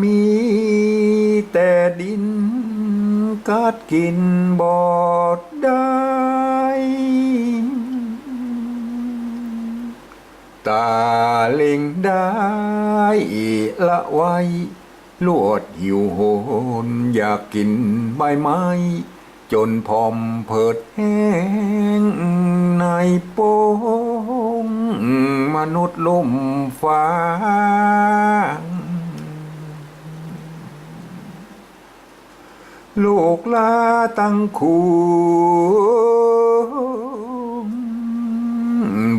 มีแต่ดินกัดกินบอดได้ตาเล็งได้ละไว้ลวดหิวโหนอยากกินใบไม้จนพอมเพิดแห้งในโป้งมนุษย์ลุ่มฟ้าลูกลาตั้งคู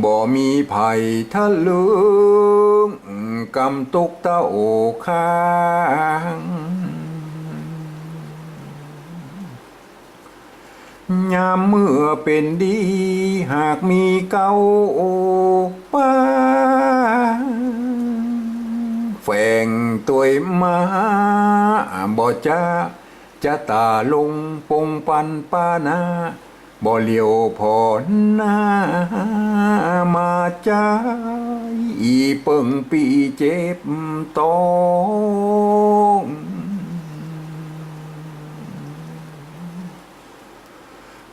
บ่มีไผ่ทะลึงกำตุกเต้าค้างยามเมื่อเป็นดีหากมีเก้าป้าแฝงตัวมาบ่จะตาลงปงปันป้านาบ่เลียวพอหน้ามาใจอีเปิงปีเจ็บต้อง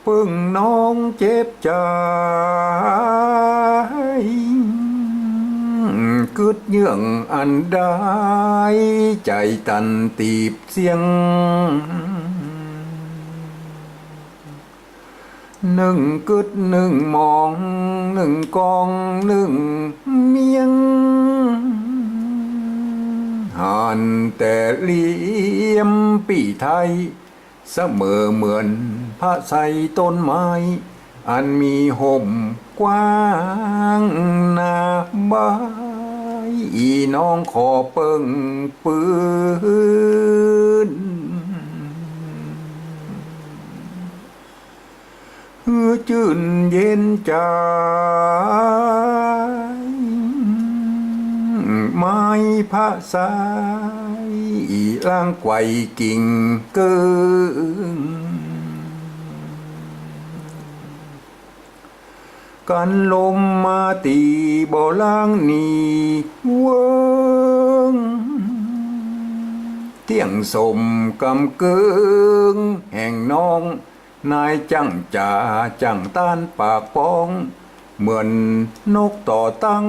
เปิงน้องเจ็บใจกึดเยื่องอันได้ใจตันตีบเสียงหนึ่งกึดหนึ่งมองหนึ่งกองหนึ่งเมียงหันแต่เหลี่ยมปีไทยเสมอเหมือนพระไทรต้นไม้อันมีห่มกว้างนาบายอีน้องขอเปิงปืนเฮือจื่นเย็นใจไม้พระสายล่างไกวกิ่งเกิงกันลมมาตีบ่ล่างนี่เวิงเที่ยงสมกำเกิงแห่งน้องนายจังจ่าจังต้านปากป้องเหมือนนกต่อตั้ง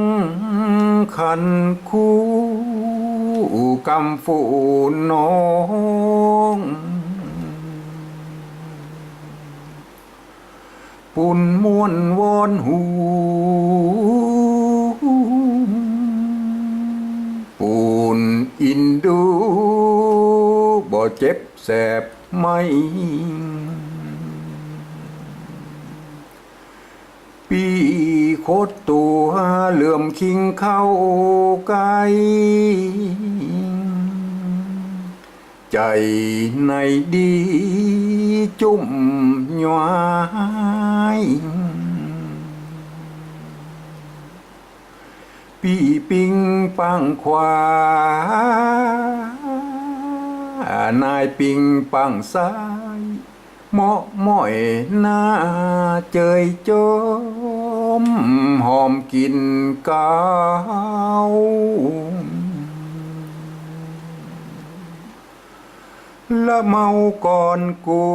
คันคู่กำฟูน้องปุ่นม้วนวอนหูปุ่นอินดูบ่เจ็บแสบไม่ปีโคตรตัวเหลื่อมคิงเข้าไกลใจในดีจุ่มหวายปีปิงปังขวานายปิงปังซ้ายเหมาะม้อยหน้าเจยจมหอมกินกาวละเมาก่อนกู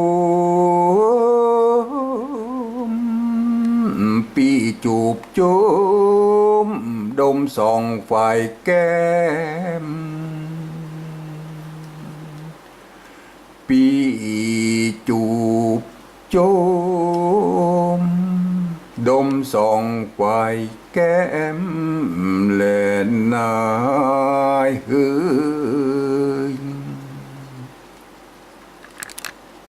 ปีจูบจุมดมสองฝ่ายแก้มปีจูบโจมดมสองฝ่ายแก้มเล่นน้ำ